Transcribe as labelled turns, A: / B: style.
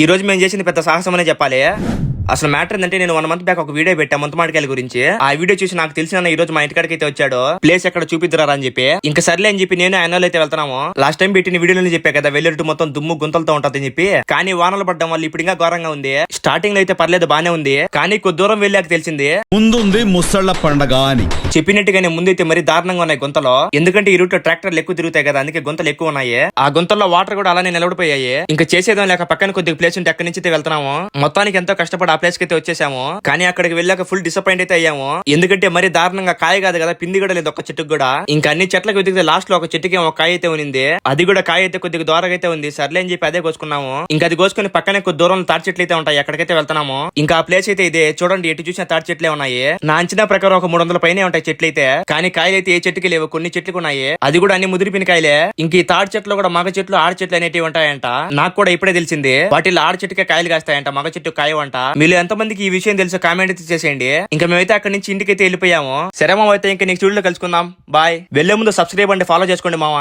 A: ఈ రోజు మేము చేసింది పెద్ద సాహసం అనే చెప్పాలి. అసలు మ్యాటర్ ఏంటంటే నేను 1 మంత్ బ్యాక్ ఒక వీడియో పెట్టా ముంత మామిడికాయల గురించి. ఆ వీడియో చూసి నాకు తెలిసిన ఈ రోజు మా ఇంటికాడికి అయితే వచ్చాడు, ప్లేస్ ఎక్కడ చూపిద్దరా అని చెప్పి. ఇంకా సర్లే అని చెప్పి నేను ఆయన అయితే వెళ్తున్నాము. లాస్ట్ టైం పెట్టిన వీడియోలో చెప్పా కదా వెళ్ళేట్టు మొత్తం దుమ్ము గుంతలతో ఉంటదని చెప్పి. కానీ వానలు పడ్డం వల్ల ఇప్పుడు ఇంకా ఘోరంగా ఉంది. స్టార్టింగ్ లో అయితే పర్లేదు బానే ఉంది, కానీ కొద్ది దూరం వెళ్ళాక తెలిసింది
B: ముందుంది ముసళ్ల పండగ అని.
A: చెప్పినట్టుగానే ముందైతే మరీ దారుణంగా ఉన్నాయి గుంతలు. ఎందుకంటే ఈ రూట్ లో ట్రాక్టర్లు ఎక్కువ తిరుగుతాయి కదా, అందుకే గుంతలు ఎక్కువ ఉన్నాయి. ఆ గుంతల్లో వాటర్ కూడా అలానే నిలబడిపోయాయి. ఇంకా చేసేదాం లేక పక్కన కొద్దిగా ప్లేస్ ఉంటే అక్కడి నుంచి అయితే వెళ్తున్నాము. మొత్తానికి ఎంతో కష్టపడి ఆ ప్లేస్ కి అయితే వచ్చేసాము. కానీ అక్కడికి వెళ్ళాక ఫుల్ డిసప్పాయింట్ అయితే అయ్యాము. ఎందుకంటే మరి దారుణంగా కాయ కాదు కదా, పిండి కూడా లేదు ఒక్క చెట్టుకు కూడా. ఇంకా అన్ని చెట్లకు వెతికితే లాస్ట్ లో ఒక చెట్టుకి ఒక కాయ అయితే ఉంది. అది కూడా కాయ అయితే కొద్దిగా దూరంగా అయితే ఉంది. సర్లే అని చెప్పి అదే కోసుకున్నాము. ఇంకా అది కోసుకుని పక్కనే కొద్ది దూరంలో తాటి చెట్లు అయితే ఉంటాయి, అక్కడికైతే వెళ్తున్నాము. ఇంకా ఆ ప్లేస్ అయితే ఇదే చూడండి, ఎటు చూసిన తాటి చెట్లే ఉన్నాయి. నా అంచనా ప్రకారం ఒక 300 పైనే ఉంటాయి చెట్లు అయితే. కానీ కాయలు అయితే ఏ చెట్టుకి లేవు, కొన్ని చెట్లకు ఉన్నాయి. అది కూడా అన్ని ముదిరిపిన కాయలే. ఇంక ఈ తాటి చెట్లు కూడా మగ చెట్లు ఆడ చెట్లు అనేటివి ఉంటాయంట. నాకు కూడా ఇప్పుడే తెలిసింది. వాటిలో ఆడ చెట్టుకే కాయలు కాస్తాయంట, మగ చెట్టు కాయవంట. మీరు ఎంతమందికి ఈ విషయం తెలుసు కామెంట్ అయితే చేసేయండి. ఇంకా మేమైతే అక్కడి నుంచి ఇంటికి అయితే వెళ్ళిపోయాము. సరే మామ, అయితే ఇంకా నెక్స్ట్ వీడియోలో కలుసుకుందాం. బాయ్. వెళ్లే ముందు సబ్స్క్రైబ్ అంటే ఫాలో చేసుకోండి మామ.